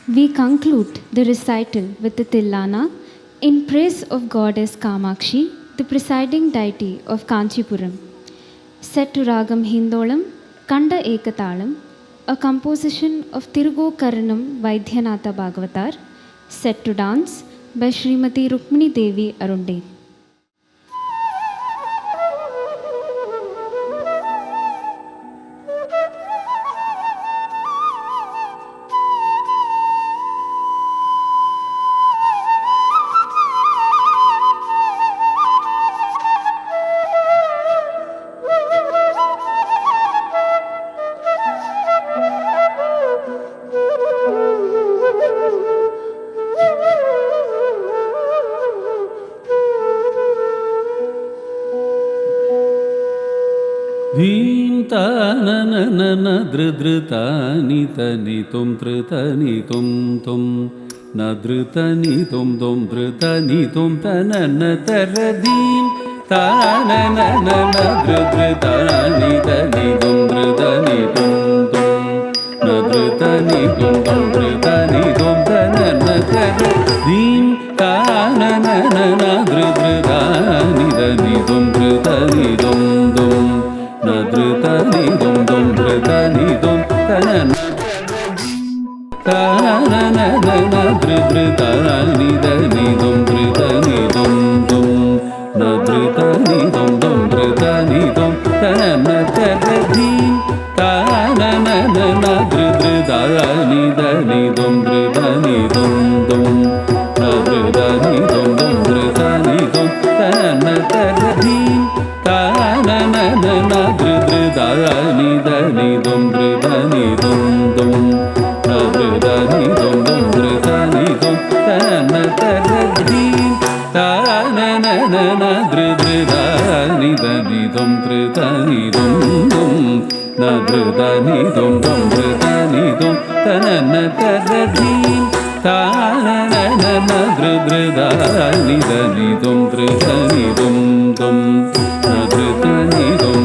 We conclude the recital with the Tillana in praise of Goddess Kamakshi, the presiding deity of Kanchipuram. Set to Ragam Hindolam, Kanda Ekatalam, a composition of Tirugo Karanam Vaidyanatha Bhagavatar, set to dance by Srimati Rukmini Devi Arunde. ധീം താനനനന ധൃധൃതാനി തനി തും ധൃതനി തും തും നധൃതനി തും തും ധൃതനി തും തനന തരധീം താനനനന ധൃധൃതാനി തനി തും ധൃതനി തും തും നധൃതനി തും തും ധൃതനി തും തനന തരധീം താനനനന ധൃധൃതാനി തനി തും ധൃതനി തും തും നധൃതനി തും തും ധൃതനി തും തനന താനനനന ധൃധൃതാനി തനി തും ധൃതനി തും തും നധൃതനി തും തും ധൃതനി തും തനന തരധീം താനനനന ധൃധൃതാനി തനി തും ധൃതനി തും തും നധൃതനി തും തും ധൃതനി തും തനന തരധീം താനനനന ധൃധൃതാനി തനി തും ധൃതനി തും തും നധൃതനി തും തും ധൃതനി തും തനന തരധീം താനനനന ധൃധൃതാനി തനി തും ധൃതനി തും തും നധൃതനി തും തും ധൃതനി തും തനന തരധീം താനനനന ധൃധൃതാനി തനി തും ധൃതനി തും തും നധൃതനി തും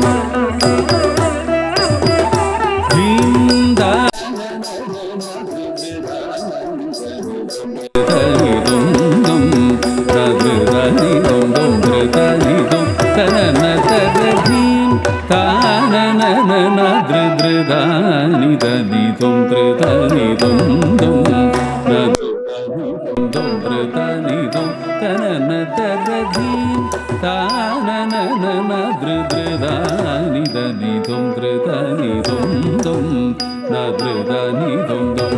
താനനനന ധൃധൃതാനി തനി തും ധൃതനി തും തും ധൃതനി തും തനന തരധീം താനനനന ധൃധൃതാനി തനി തും ധൃതനി തും തും നധൃതനി തും തും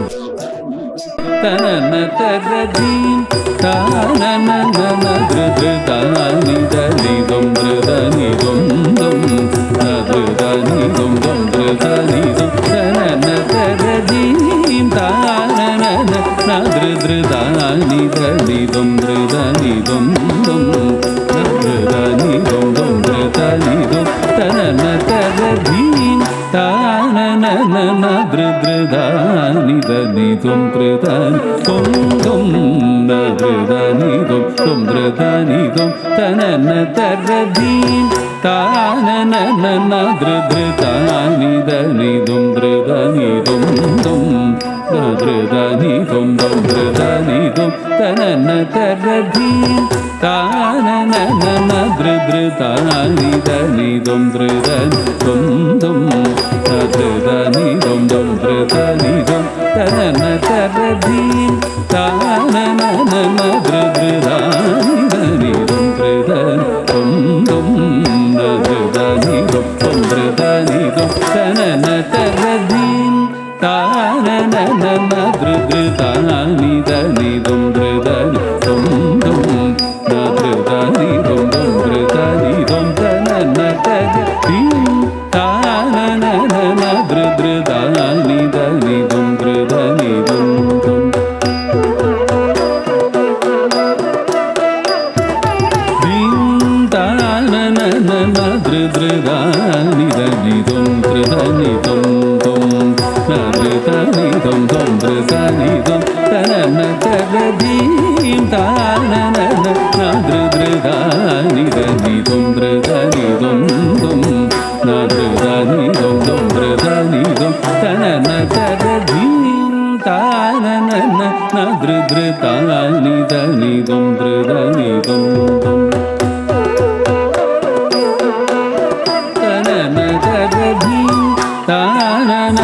തനന തരധീം താനനനന ധൃധൃതാനി തനി തും ധൃതനി തും തും നധൃതനി തും തും ധൃതനി തും തനന തരധീം താനനന ധൃധൃതാനി തനി തും ധൃതനി തും തും നധൃതനി തും തും ധൃതനി തും തനന തരധീം താനനനന ധൃധൃതാനി തനി തും ധൃതനി തും തും നധൃതനി തും തും ധൃതനി തും തനന തരധീം താനനനന ധൃധൃതാനി തനി തും ധൃതനി തും തും നധൃതനി തും തും ധൃതനി തും തനന തരധീം താനനനന ധൃധൃതാനി തനി തും ധൃതനി തും തും നധൃതനി തും തും ധൃതനി തും തനന തരധീം താനനനന ധൃധൃതാനി തനി തും ധൃതനി തും തും നധൃതനി തും തും ധൃതനി തും തനന തരധീം താനനനന ധൃധൃതാനി തനി തും ധൃതനി തും തും നധൃതനി തും തും ധൃതനി തും തനന തരധീം താനനനന ധൃധൃതാനി തനി തും ധൃതനി തും തും താനനനന ധൃധൃതാനി തനി തും ധൃതനി തും തും നധൃതനി തും തും ധൃതനി തും തനന തരധീം താനനന ധൃധൃതാനി തനി തും ധൃതനി തും തും നധൃതനി തും തും ധൃതനി തും തനന തരധീം താനനന നദൃതൃതാനി ധനിതും ധൃതനിതും തനന തരധി താനനന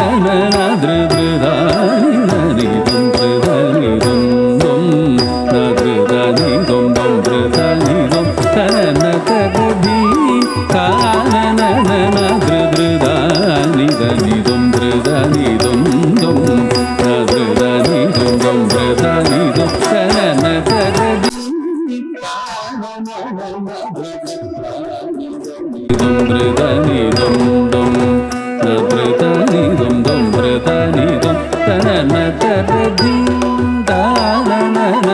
നദൃതൃതാനി ധനിതും ധൃതനിതും നദൃതനിതും ധൃതനിതും തനന തരധി താനനന നദൃതൃതാനി ധനിതും ധൃതനിതും നദൃതനിതും ധൃതനിതും തനന തരധി ധൃതനിതും നദൃതനിതും ധൃതനിതും തനന തരധി താനനന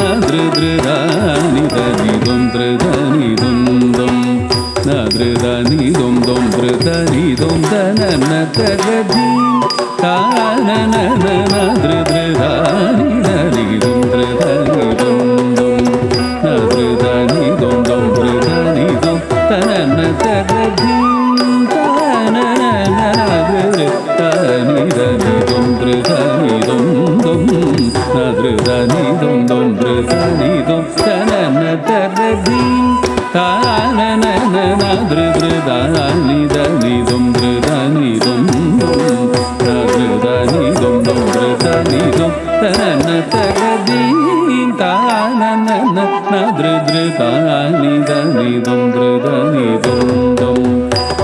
നദൃതൃതാനി ധനിതും ധൃതനിതും നദൃതനിതും ധൃതനിതും തനന തരധി താനനന നദൃതൃതാനി ധനിതും ധൃതനിതും നദൃതനിതും ധൃതനിതും തനന തരധി താനനന നദൃതൃതാനി ധനിതും ധൃതനിതും നദൃതനിതും ധൃതനിതും തനന തരധി താനനന നദൃതൃതാനി ധനിതും ധൃതനിതും നദൃതനിതും ധൃതനിതും തനന തരധി താനനന നദൃതൃതാനി ധനിതും ധൃതനിതും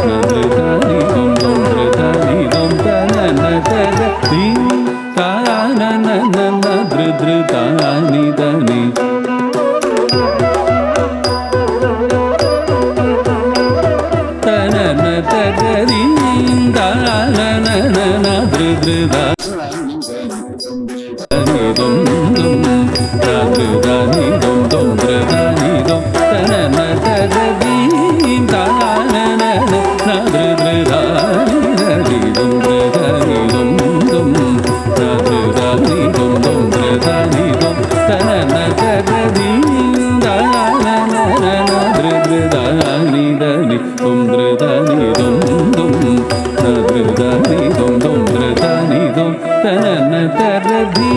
നദൃതനിതും ധൃതനിതും തനന തരധി താനനന നദൃതൃതാനി ധനി തനന തരധി താനനന നദൃതൃതാനിതും നദൃതനിതും ധൃതനിതും തനന തരധി താനനന നദൃതൃതാനി ധനിതും ധൃതനിതും നദൃതനിതും ധൃതനിതും തനന തരധി താനനന നദൃതൃതാനി ധനിതും ധൃതനിതും നദൃതനിതും ധൃതനിതും തനന തരധി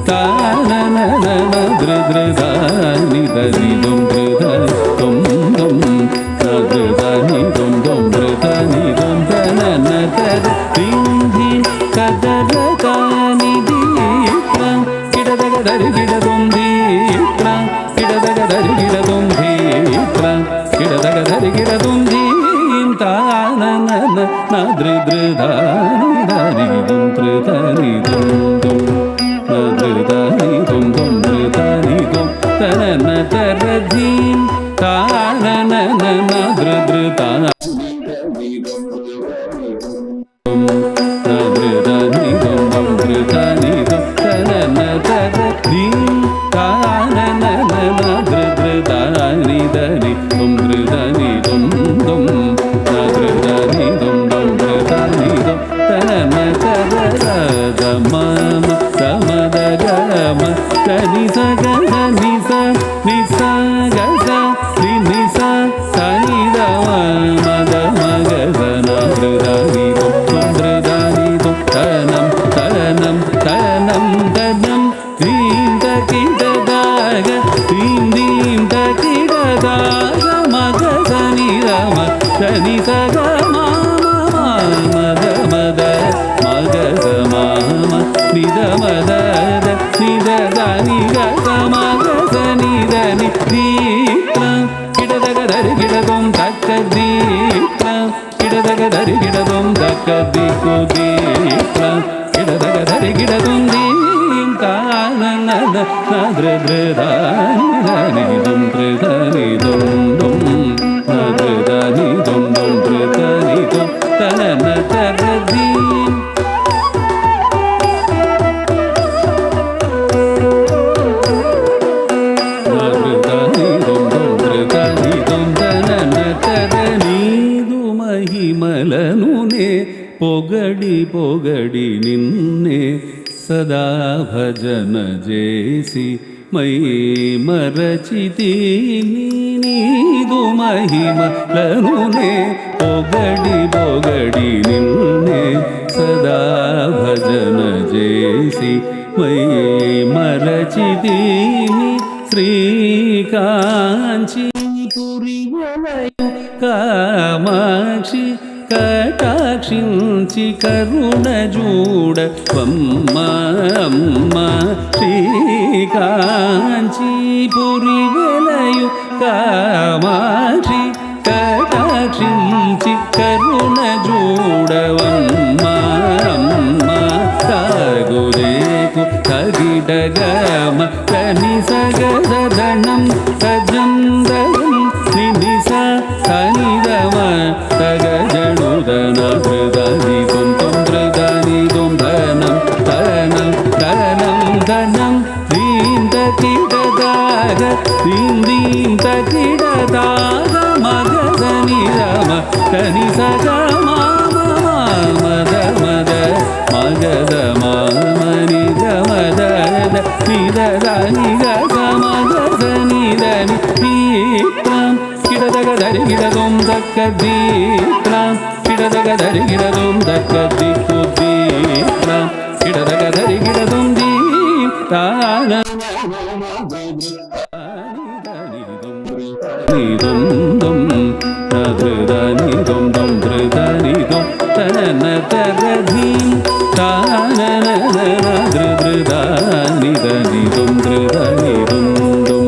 താനനന നദൃതൃതാനി ധനിതും ധൃതനിതും നദൃതനിതും ധൃതനിതും തനന തരധി കദരകാനി ദീപ്രം കിടദഗദരി കിടതും ദീപ്രം കിടദഗദരി കിടതും ദീപ്രം കിടദഗദരി കിടതും ദീം താനനന നദൃതൃതാനി ധനിതും ധൃതനിതും നദൃതനിതും ധൃതനിതും തനന തരധി താനനന നദൃതൃതാനി നദൃതനിതും ധൃതനിതും തനന തരധി താനനന നദൃതൃതാനി ധനിതും ധൃതനിതും നദൃതനിതും ധൃതനിതും തനന തരധ മമ സമദഗമ തനി സഗ നിസ നിസ ഗസ നിസ സനിദ മദ മഗസ നദൃതനിതും ധൃതനിതും തനം തനം തനം തനം തീം തകിടദാഗ തീം തീം തകിടദാഗ മഗസ നിരമ തനി സഗ മദ മദ മഗസ മാമ നിദ മദ നിദ നി ഗസ മഗസ നിദ നി ദീപ്രം കിടദഗദരി കിടതും തക്ക ദീപ്രം കിടദഗദരി കിടതും തക്ക ദിക്കു ദീപ്രം കിടദഗദരി കിടതും ദീം താനനന നദൃതൃതാനി ധനിതും ധൃതനിതും നദൃതനിതും ധൃതനിതും തനന തരധി നദൃതനിതും ധൃതനിതും തനന തരനീതു മഹിമലനുനെ పొగడి పొగడి నిన్నే సదా భజన చేసి మై మరచితి నీదు మహిమలనునే పొగడి పొగడి నిన్నే సదా భజన చేసి మై మరచితి శ్రీకాంచీపురియలయు కామాక్షి కటాక్షించి కరుణ చూడవమ్మ అమ్మ శ్రీకాంచీపురియలయు కామాక్షి కటాక్షించి కరుణ చూడవమ్మ అమ్మ తాగుదేకు తగిడగమ కని సగదనం తజందరం నినిస సనిదమ తగజనుదన హృదని తుం హృదని తుం ధనం ధనం ధనం ధనం దీంత కిడదాగ దీంత కిడదాగ మగదని రమ కని సగ మద మద మగద మామని గమద నిదద నిగ మగద నిదని దీప్తం కిడదగ దరి గిడదొం దక్క దీప్తం కిడదగ దరి గిడదొం దక్క దిక్కు దీప్తం కిడదగ దరి గిడదొం దీప్తాన నిదం దం ధృదని దం దం ధృదని దం తనన తరధీం తానన ధృధృదాని దని దం ధృదని దం దం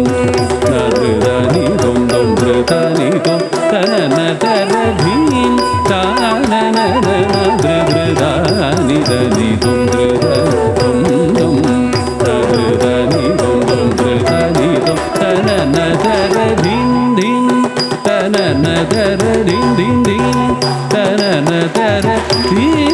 ధృదని దం దం ధృదని దం తనన తరధీం తానన ధృధృదాని దని దం ధృదం దం ధృదని దం దం ధృదని దం తనన తరధీం ధిం తనన తరధీం ధిం ధిం తనన తరధీం